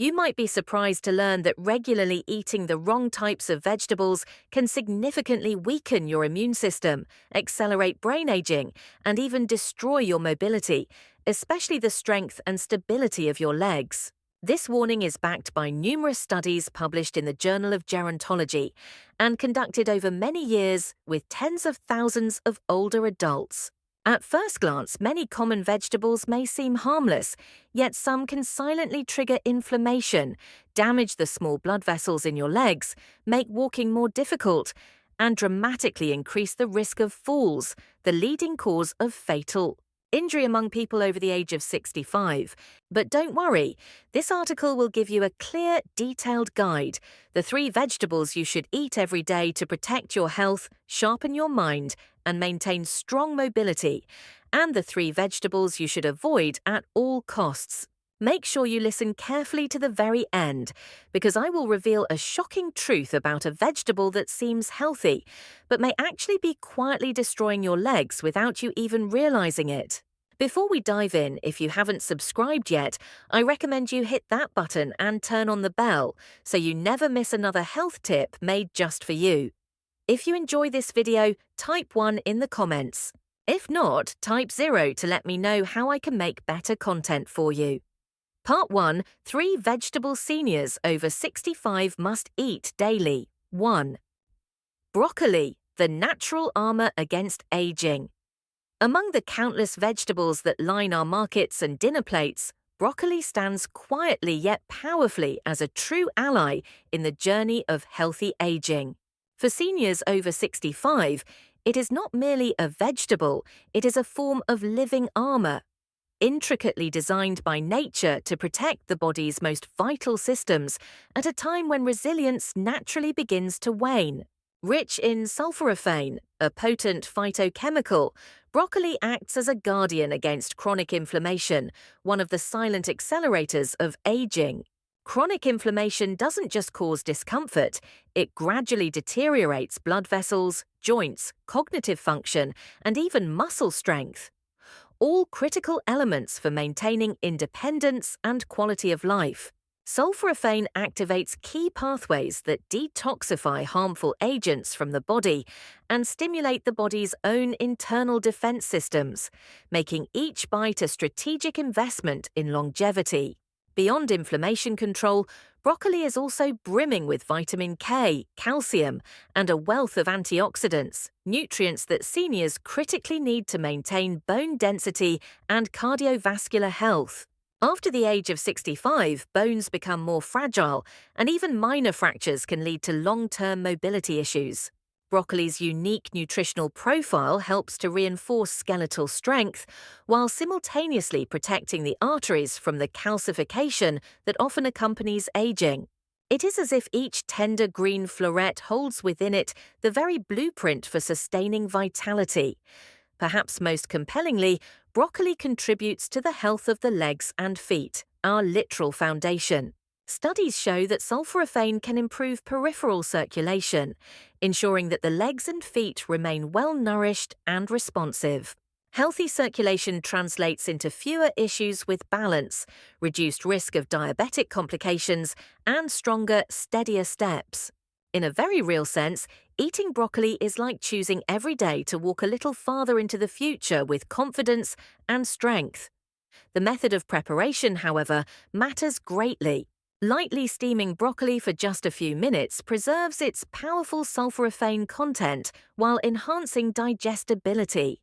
You might be surprised to learn that regularly eating the wrong types of vegetables can significantly weaken your immune system, accelerate brain aging, and even destroy your mobility, especially the strength and stability of your legs. This warning is backed by numerous studies published in the Journal of Gerontology and conducted over many years with tens of thousands of older adults. At first glance, many common vegetables may seem harmless, yet some can silently trigger inflammation, damage the small blood vessels in your legs, make walking more difficult, and dramatically increase the risk of falls, the leading cause of fatal injury among people over the age of 65. But don't worry, this article will give you a clear, detailed guide, the 3 vegetables you should eat every day to protect your health, sharpen your mind, and maintain strong mobility, and the 3 vegetables you should avoid at all costs. Make sure you listen carefully to the very end, because I will reveal a shocking truth about a vegetable that seems healthy, but may actually be quietly destroying your legs without you even realizing it. Before we dive in, if you haven't subscribed yet, I recommend you hit that button and turn on the bell so you never miss another health tip made just for you. If you enjoy this video, type 1 in the comments. If not, type 0 to let me know how I can make better content for you. Part 1. 3 vegetable seniors over 65 must eat daily. 1. Broccoli, the natural armor against aging. Among the countless vegetables that line our markets and dinner plates, broccoli stands quietly yet powerfully as a true ally in the journey of healthy aging. For seniors over 65, it is not merely a vegetable, it is a form of living armor, intricately designed by nature to protect the body's most vital systems at a time when resilience naturally begins to wane. Rich in sulforaphane, a potent phytochemical, broccoli acts as a guardian against chronic inflammation, one of the silent accelerators of aging. Chronic inflammation doesn't just cause discomfort, it gradually deteriorates blood vessels, joints, cognitive function, and even muscle strength. All critical elements for maintaining independence and quality of life. Sulforaphane activates key pathways that detoxify harmful agents from the body and stimulate the body's own internal defense systems, making each bite a strategic investment in longevity. Beyond inflammation control, broccoli is also brimming with vitamin K, calcium, and a wealth of antioxidants, nutrients that seniors critically need to maintain bone density and cardiovascular health. After the age of 65, bones become more fragile, and even minor fractures can lead to long-term mobility issues. Broccoli's unique nutritional profile helps to reinforce skeletal strength, while simultaneously protecting the arteries from the calcification that often accompanies aging. It is as if each tender green floret holds within it the very blueprint for sustaining vitality. Perhaps most compellingly, broccoli contributes to the health of the legs and feet, our literal foundation. Studies show that sulforaphane can improve peripheral circulation, ensuring that the legs and feet remain well-nourished and responsive. Healthy circulation translates into fewer issues with balance, reduced risk of diabetic complications, and stronger, steadier steps. In a very real sense, eating broccoli is like choosing every day to walk a little farther into the future with confidence and strength. The method of preparation, however, matters greatly. Lightly steaming broccoli for just a few minutes preserves its powerful sulforaphane content while enhancing digestibility.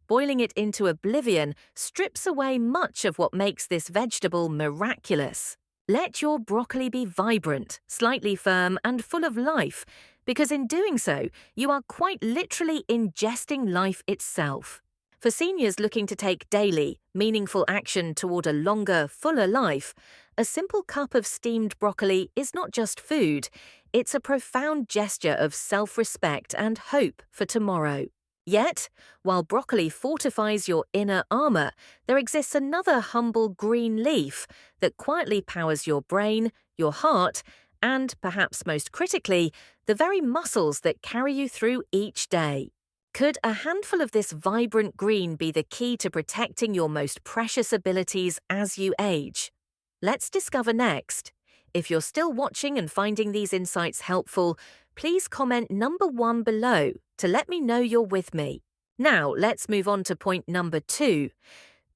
Boiling it into oblivion strips away much of what makes this vegetable miraculous. Let your broccoli be vibrant, slightly firm, and full of life, because in doing so, you are quite literally ingesting life itself. For seniors looking to take daily, meaningful action toward a longer, fuller life, a simple cup of steamed broccoli is not just food, it's a profound gesture of self-respect and hope for tomorrow. Yet, while broccoli fortifies your inner armor, there exists another humble green leaf that quietly powers your brain, your heart, and, perhaps most critically, the very muscles that carry you through each day. Could a handful of this vibrant green be the key to protecting your most precious abilities as you age? Let's discover next. If you're still watching and finding these insights helpful, please comment number 1 below to let me know you're with me. Now, let's move on to point number 2.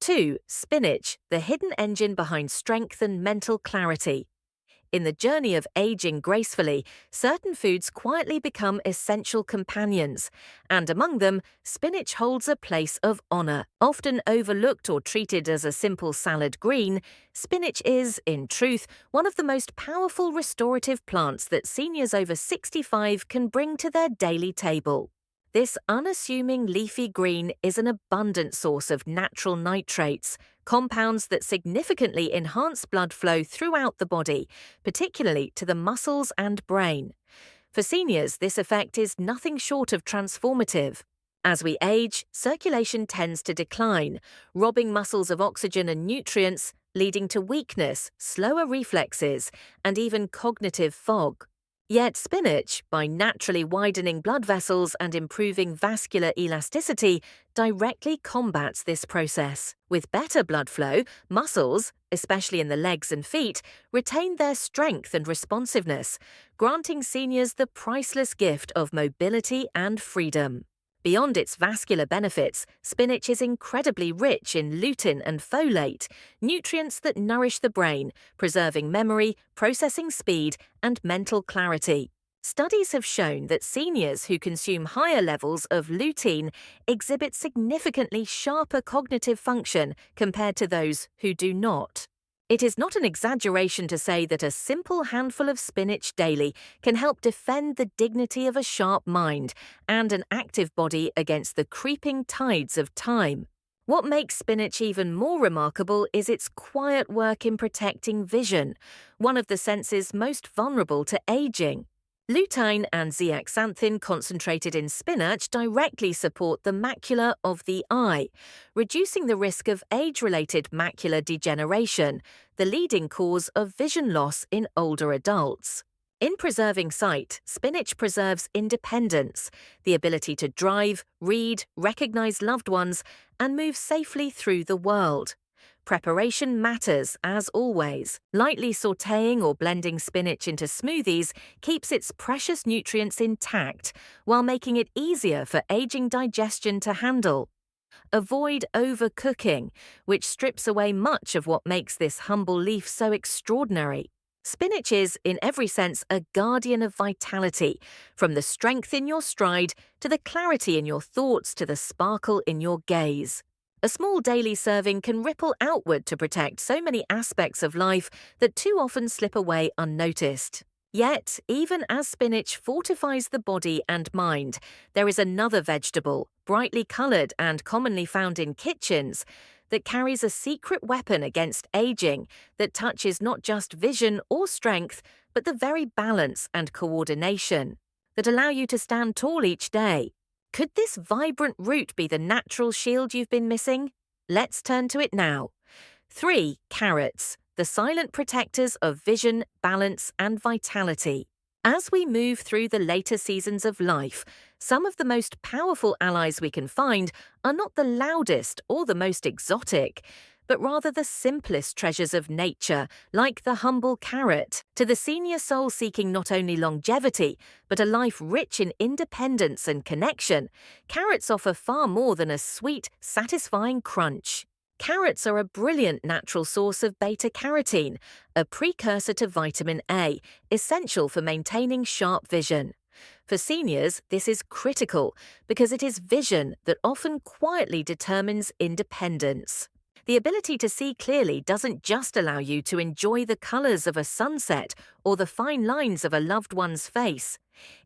2. Spinach, the hidden engine behind strength and mental clarity. In the journey of aging gracefully, certain foods quietly become essential companions, and among them, spinach holds a place of honor. Often overlooked or treated as a simple salad green, spinach is, in truth, one of the most powerful restorative plants that seniors over 65 can bring to their daily table. This unassuming leafy green is an abundant source of natural nitrates, compounds that significantly enhance blood flow throughout the body, particularly to the muscles and brain. For seniors, this effect is nothing short of transformative. As we age, circulation tends to decline, robbing muscles of oxygen and nutrients, leading to weakness, slower reflexes, and even cognitive fog. Yet spinach, by naturally widening blood vessels and improving vascular elasticity, directly combats this process. With better blood flow, muscles, especially in the legs and feet, retain their strength and responsiveness, granting seniors the priceless gift of mobility and freedom. Beyond its vascular benefits, spinach is incredibly rich in lutein and folate, nutrients that nourish the brain, preserving memory, processing speed, and mental clarity. Studies have shown that seniors who consume higher levels of lutein exhibit significantly sharper cognitive function compared to those who do not. It is not an exaggeration to say that a simple handful of spinach daily can help defend the dignity of a sharp mind and an active body against the creeping tides of time. What makes spinach even more remarkable is its quiet work in protecting vision, one of the senses most vulnerable to aging. Lutein and zeaxanthin concentrated in spinach directly support the macula of the eye, reducing the risk of age-related macular degeneration, the leading cause of vision loss in older adults. In preserving sight, spinach preserves independence, the ability to drive, read, recognize loved ones, and move safely through the world. Preparation matters, as always. Lightly sautéing or blending spinach into smoothies keeps its precious nutrients intact, while making it easier for aging digestion to handle. Avoid overcooking, which strips away much of what makes this humble leaf so extraordinary. Spinach is, in every sense, a guardian of vitality, from the strength in your stride to the clarity in your thoughts to the sparkle in your gaze. A small daily serving can ripple outward to protect so many aspects of life that too often slip away unnoticed. Yet, even as spinach fortifies the body and mind, there is another vegetable, brightly coloured and commonly found in kitchens, that carries a secret weapon against aging that touches not just vision or strength, but the very balance and coordination that allow you to stand tall each day. Could this vibrant root be the natural shield you've been missing? Let's turn to it now. 3. Carrots, the silent protectors of vision, balance, and vitality. As we move through the later seasons of life, some of the most powerful allies we can find are not the loudest or the most exotic, but rather the simplest treasures of nature, like the humble carrot. To the senior soul seeking not only longevity, but a life rich in independence and connection, carrots offer far more than a sweet, satisfying crunch. Carrots are a brilliant natural source of beta-carotene, a precursor to vitamin A, essential for maintaining sharp vision. For seniors, this is critical because it is vision that often quietly determines independence. The ability to see clearly doesn't just allow you to enjoy the colors of a sunset or the fine lines of a loved one's face.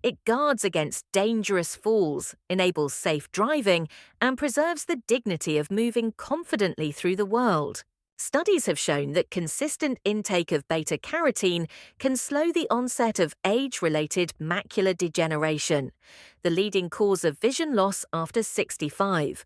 It guards against dangerous falls, enables safe driving, and preserves the dignity of moving confidently through the world. Studies have shown that consistent intake of beta-carotene can slow the onset of age-related macular degeneration, the leading cause of vision loss after 65.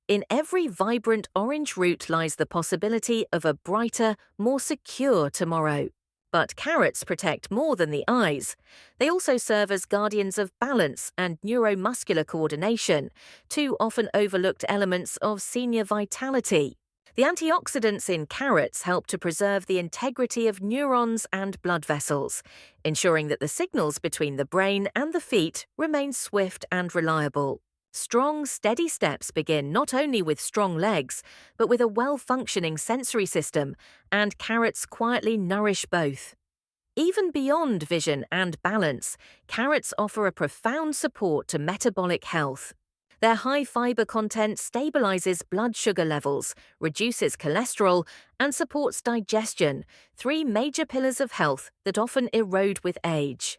In every vibrant orange root lies the possibility of a brighter, more secure tomorrow. But carrots protect more than the eyes. They also serve as guardians of balance and neuromuscular coordination, two often overlooked elements of senior vitality. The antioxidants in carrots help to preserve the integrity of neurons and blood vessels, ensuring that the signals between the brain and the feet remain swift and reliable. Strong, steady steps begin not only with strong legs, but with a well-functioning sensory system, and carrots quietly nourish both. Even beyond vision and balance, carrots offer a profound support to metabolic health. Their high fiber content stabilizes blood sugar levels, reduces cholesterol, and supports digestion, three major pillars of health that often erode with age.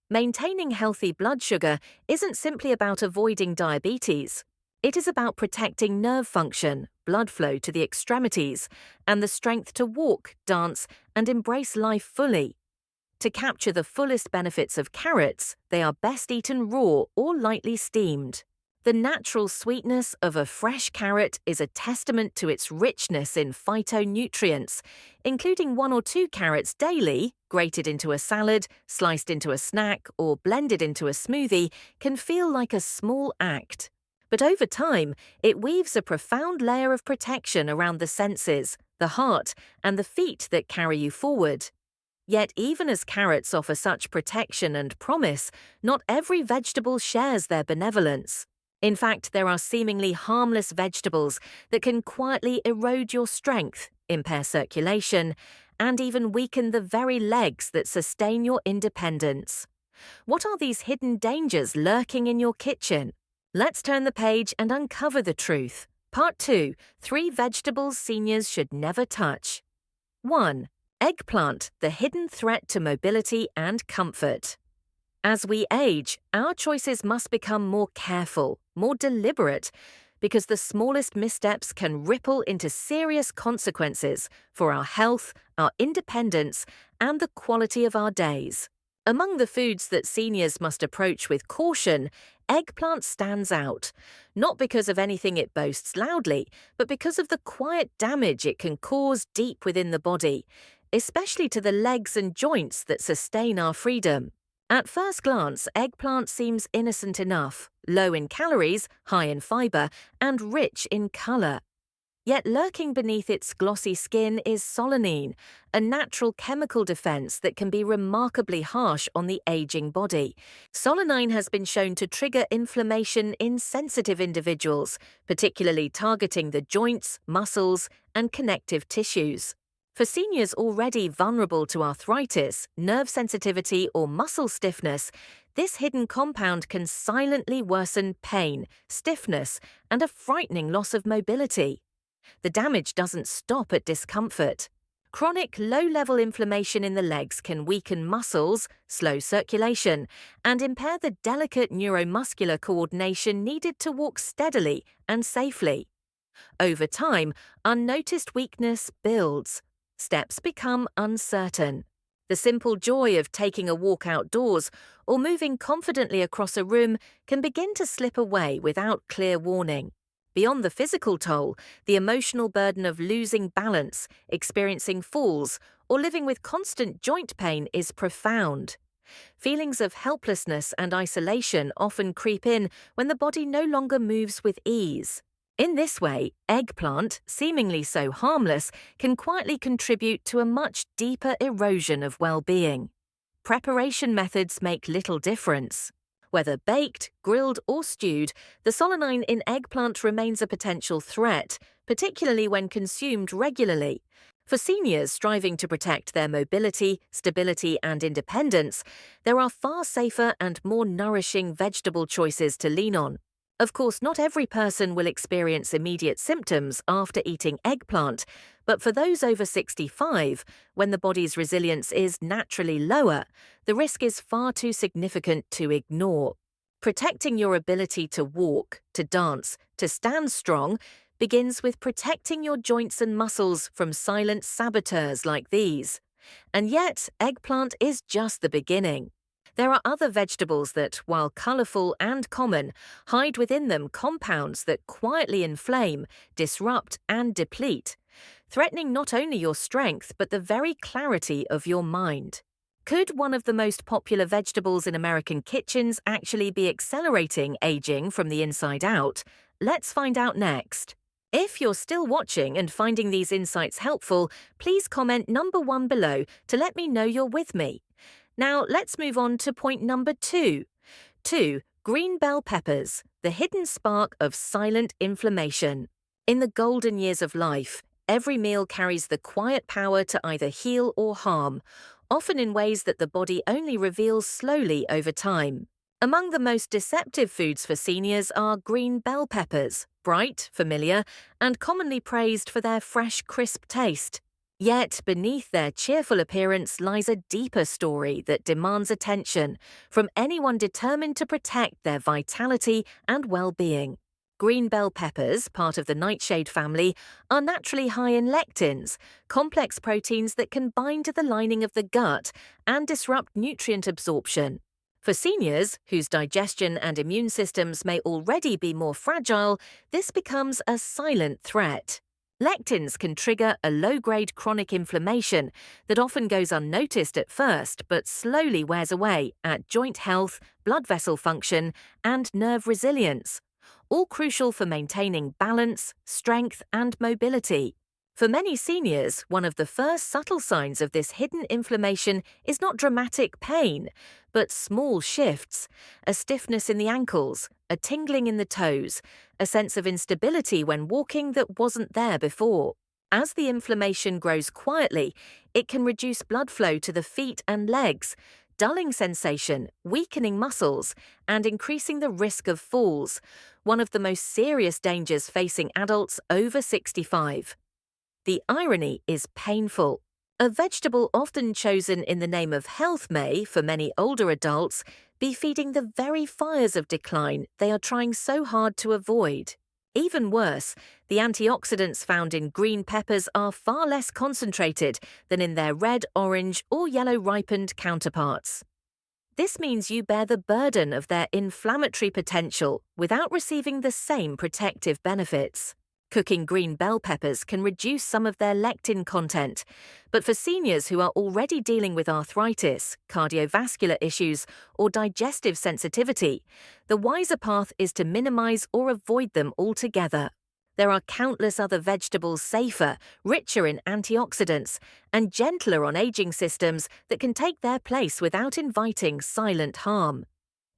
Maintaining healthy blood sugar isn't simply about avoiding diabetes. It is about protecting nerve function, blood flow to the extremities, and the strength to walk, dance, and embrace life fully. To capture the fullest benefits of carrots, they are best eaten raw or lightly steamed. The natural sweetness of a fresh carrot is a testament to its richness in phytonutrients. Including 1 or 2 carrots daily, grated into a salad, sliced into a snack, or blended into a smoothie, can feel like a small act. But over time, it weaves a profound layer of protection around the senses, the heart, and the feet that carry you forward. Yet even as carrots offer such protection and promise, not every vegetable shares their benevolence. In fact, there are seemingly harmless vegetables that can quietly erode your strength, impair circulation, and even weaken the very legs that sustain your independence. What are these hidden dangers lurking in your kitchen? Let's turn the page and uncover the truth. Part 2. 3 vegetables seniors should never touch. 1. Eggplant, the hidden threat to mobility and comfort. As we age, our choices must become more careful, more deliberate, because the smallest missteps can ripple into serious consequences for our health, our independence, and the quality of our days. Among the foods that seniors must approach with caution, eggplant stands out, not because of anything it boasts loudly, but because of the quiet damage it can cause deep within the body, especially to the legs and joints that sustain our freedom. At first glance, eggplant seems innocent enough, low in calories, high in fiber, and rich in color. Yet lurking beneath its glossy skin is solanine, a natural chemical defense that can be remarkably harsh on the aging body. Solanine has been shown to trigger inflammation in sensitive individuals, particularly targeting the joints, muscles, and connective tissues. For seniors already vulnerable to arthritis, nerve sensitivity, or muscle stiffness, this hidden compound can silently worsen pain, stiffness, and a frightening loss of mobility. The damage doesn't stop at discomfort. Chronic low-level inflammation in the legs can weaken muscles, slow circulation, and impair the delicate neuromuscular coordination needed to walk steadily and safely. Over time, unnoticed weakness builds. Steps become uncertain. The simple joy of taking a walk outdoors or moving confidently across a room can begin to slip away without clear warning. Beyond the physical toll, the emotional burden of losing balance, experiencing falls, or living with constant joint pain is profound. Feelings of helplessness and isolation often creep in when the body no longer moves with ease. In this way, eggplant, seemingly so harmless, can quietly contribute to a much deeper erosion of well-being. Preparation methods make little difference. Whether baked, grilled, or stewed, the solanine in eggplant remains a potential threat, particularly when consumed regularly. For seniors striving to protect their mobility, stability, and independence, there are far safer and more nourishing vegetable choices to lean on. Of course, not every person will experience immediate symptoms after eating eggplant, but for those over 65, when the body's resilience is naturally lower, the risk is far too significant to ignore. Protecting your ability to walk, to dance, to stand strong begins with protecting your joints and muscles from silent saboteurs like these. And yet, eggplant is just the beginning. There are other vegetables that, while colorful and common, hide within them compounds that quietly inflame, disrupt, and deplete, threatening not only your strength but the very clarity of your mind. Could one of the most popular vegetables in American kitchens actually be accelerating aging from the inside out? Let's find out next. If you're still watching and finding these insights helpful, please comment number 1 below to let me know you're with me. Now, let's move on to point number 2. 2. Green bell peppers, the hidden spark of silent inflammation. In the golden years of life, every meal carries the quiet power to either heal or harm, often in ways that the body only reveals slowly over time. Among the most deceptive foods for seniors are green bell peppers, bright, familiar, and commonly praised for their fresh, crisp taste. Yet beneath their cheerful appearance lies a deeper story that demands attention from anyone determined to protect their vitality and well-being. Green bell peppers, part of the nightshade family, are naturally high in lectins, complex proteins that can bind to the lining of the gut and disrupt nutrient absorption. For seniors, whose digestion and immune systems may already be more fragile, this becomes a silent threat. Lectins can trigger a low-grade chronic inflammation that often goes unnoticed at first but slowly wears away at joint health, blood vessel function, and nerve resilience, all crucial for maintaining balance, strength, and mobility. For many seniors, one of the first subtle signs of this hidden inflammation is not dramatic pain, but small shifts, a stiffness in the ankles, a tingling in the toes, a sense of instability when walking that wasn't there before. As the inflammation grows quietly, it can reduce blood flow to the feet and legs, dulling sensation, weakening muscles, and increasing the risk of falls, one of the most serious dangers facing adults over 65. The irony is painful. A vegetable often chosen in the name of health may, for many older adults, be feeding the very fires of decline they are trying so hard to avoid. Even worse, the antioxidants found in green peppers are far less concentrated than in their red, orange, or yellow ripened counterparts. This means you bear the burden of their inflammatory potential without receiving the same protective benefits. Cooking green bell peppers can reduce some of their lectin content, but for seniors who are already dealing with arthritis, cardiovascular issues, or digestive sensitivity, the wiser path is to minimize or avoid them altogether. There are countless other vegetables safer, richer in antioxidants, and gentler on aging systems that can take their place without inviting silent harm.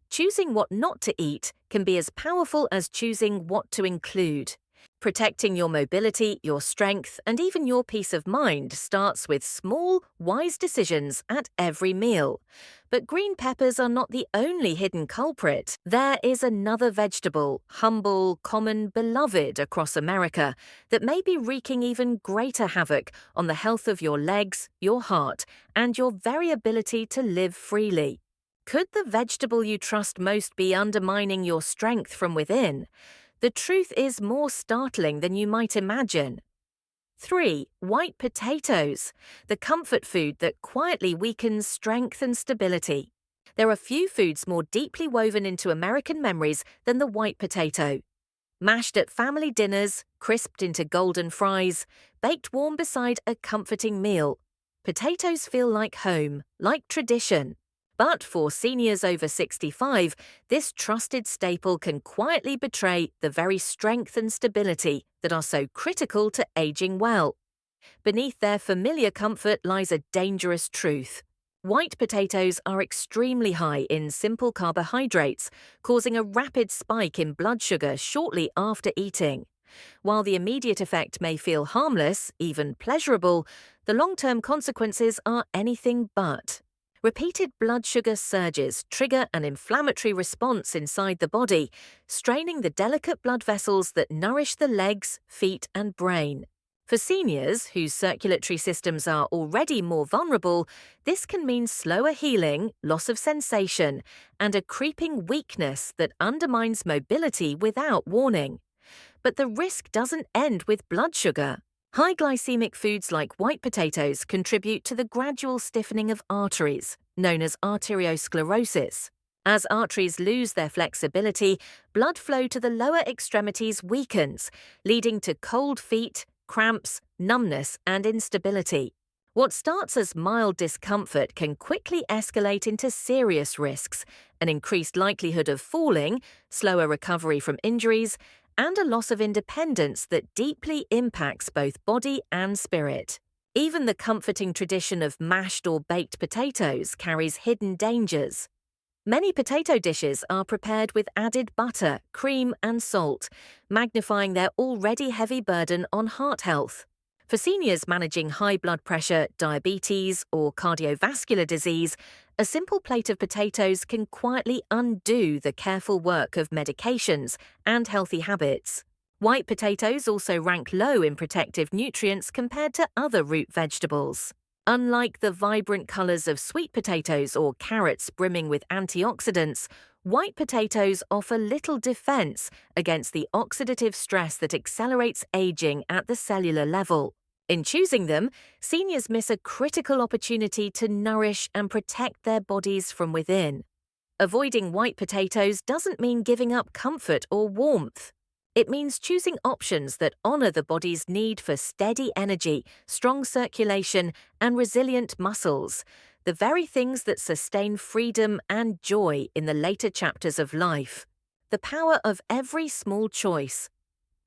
Choosing what not to eat can be as powerful as choosing what to include. Protecting your mobility, your strength, and even your peace of mind starts with small, wise decisions at every meal. But green peppers are not the only hidden culprit. There is another vegetable, humble, common, beloved across America, that may be wreaking even greater havoc on the health of your legs, your heart, and your very ability to live freely. Could the vegetable you trust most be undermining your strength from within? The truth is more startling than you might imagine. 3. White potatoes, the comfort food that quietly weakens strength and stability. There are few foods more deeply woven into American memories than the white potato. Mashed at family dinners, crisped into golden fries, baked warm beside a comforting meal. Potatoes feel like home, like tradition. But for seniors over 65, this trusted staple can quietly betray the very strength and stability that are so critical to aging well. Beneath their familiar comfort lies a dangerous truth. White potatoes are extremely high in simple carbohydrates, causing a rapid spike in blood sugar shortly after eating. While the immediate effect may feel harmless, even pleasurable, the long-term consequences are anything but. Repeated blood sugar surges trigger an inflammatory response inside the body, straining the delicate blood vessels that nourish the legs, feet, and brain. For seniors, whose circulatory systems are already more vulnerable, this can mean slower healing, loss of sensation, and a creeping weakness that undermines mobility without warning. But the risk doesn't end with blood sugar. High glycemic foods like white potatoes contribute to the gradual stiffening of arteries, known as arteriosclerosis. As arteries lose their flexibility, blood flow to the lower extremities weakens, leading to cold feet, cramps, numbness, and instability. What starts as mild discomfort can quickly escalate into serious risks, an increased likelihood of falling, slower recovery from injuries, and a loss of independence that deeply impacts both body and spirit. Even the comforting tradition of mashed or baked potatoes carries hidden dangers. Many potato dishes are prepared with added butter, cream, and salt, magnifying their already heavy burden on heart health. For seniors managing high blood pressure, diabetes, or cardiovascular disease, a simple plate of potatoes can quietly undo the careful work of medications and healthy habits. White potatoes also rank low in protective nutrients compared to other root vegetables. Unlike the vibrant colors of sweet potatoes or carrots brimming with antioxidants, white potatoes offer little defense against the oxidative stress that accelerates aging at the cellular level. In choosing them, seniors miss a critical opportunity to nourish and protect their bodies from within. Avoiding white potatoes doesn't mean giving up comfort or warmth. It means choosing options that honor the body's need for steady energy, strong circulation, and resilient muscles, the very things that sustain freedom and joy in the later chapters of life. The power of every small choice.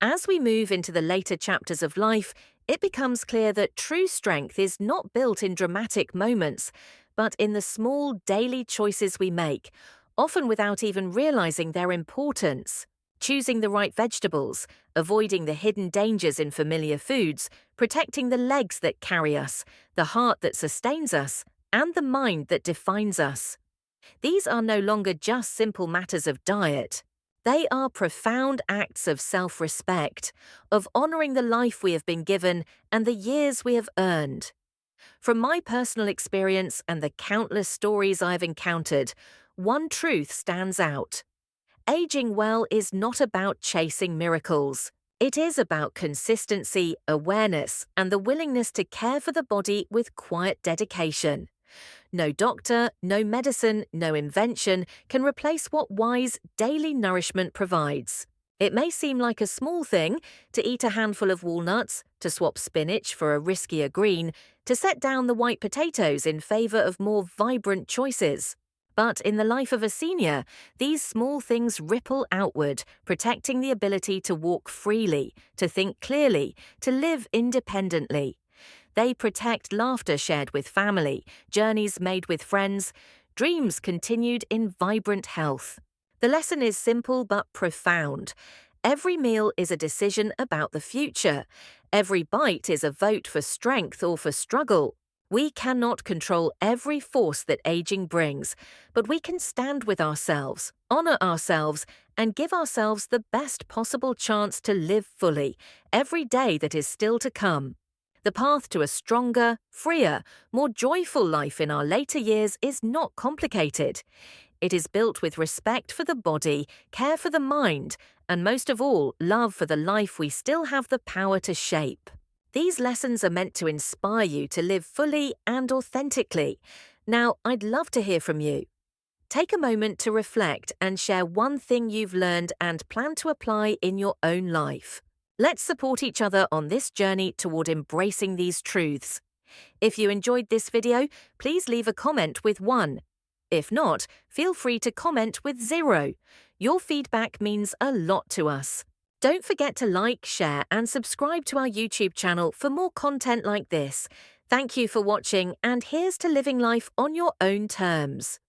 As we move into the later chapters of life, it becomes clear that true strength is not built in dramatic moments, but in the small daily choices we make, often without even realizing their importance. Choosing the right vegetables, avoiding the hidden dangers in familiar foods, protecting the legs that carry us, the heart that sustains us, and the mind that defines us. These are no longer just simple matters of diet. They are profound acts of self-respect, of honoring the life we have been given and the years we have earned. From my personal experience and the countless stories I've encountered, one truth stands out. Aging well is not about chasing miracles. It is about consistency, awareness, and the willingness to care for the body with quiet dedication. No doctor, no medicine, no invention can replace what wise daily nourishment provides. It may seem like a small thing to eat a handful of walnuts, to swap spinach for a riskier green, to set down the white potatoes in favor of more vibrant choices. But in the life of a senior, these small things ripple outward, protecting the ability to walk freely, to think clearly, to live independently. They protect laughter shared with family, journeys made with friends, dreams continued in vibrant health. The lesson is simple but profound. Every meal is a decision about the future. Every bite is a vote for strength or for struggle. We cannot control every force that aging brings, but we can stand with ourselves, honor ourselves, and give ourselves the best possible chance to live fully every day that is still to come. The path to a stronger, freer, more joyful life in our later years is not complicated. It is built with respect for the body, care for the mind, and most of all, love for the life we still have the power to shape. These lessons are meant to inspire you to live fully and authentically. Now, I'd love to hear from you. Take a moment to reflect and share one thing you've learned and plan to apply in your own life. Let's support each other on this journey toward embracing these truths. If you enjoyed this video, please leave a comment with 1. If not, feel free to comment with 0. Your feedback means a lot to us. Don't forget to like, share, and subscribe to our YouTube channel for more content like this. Thank you for watching, and here's to living life on your own terms.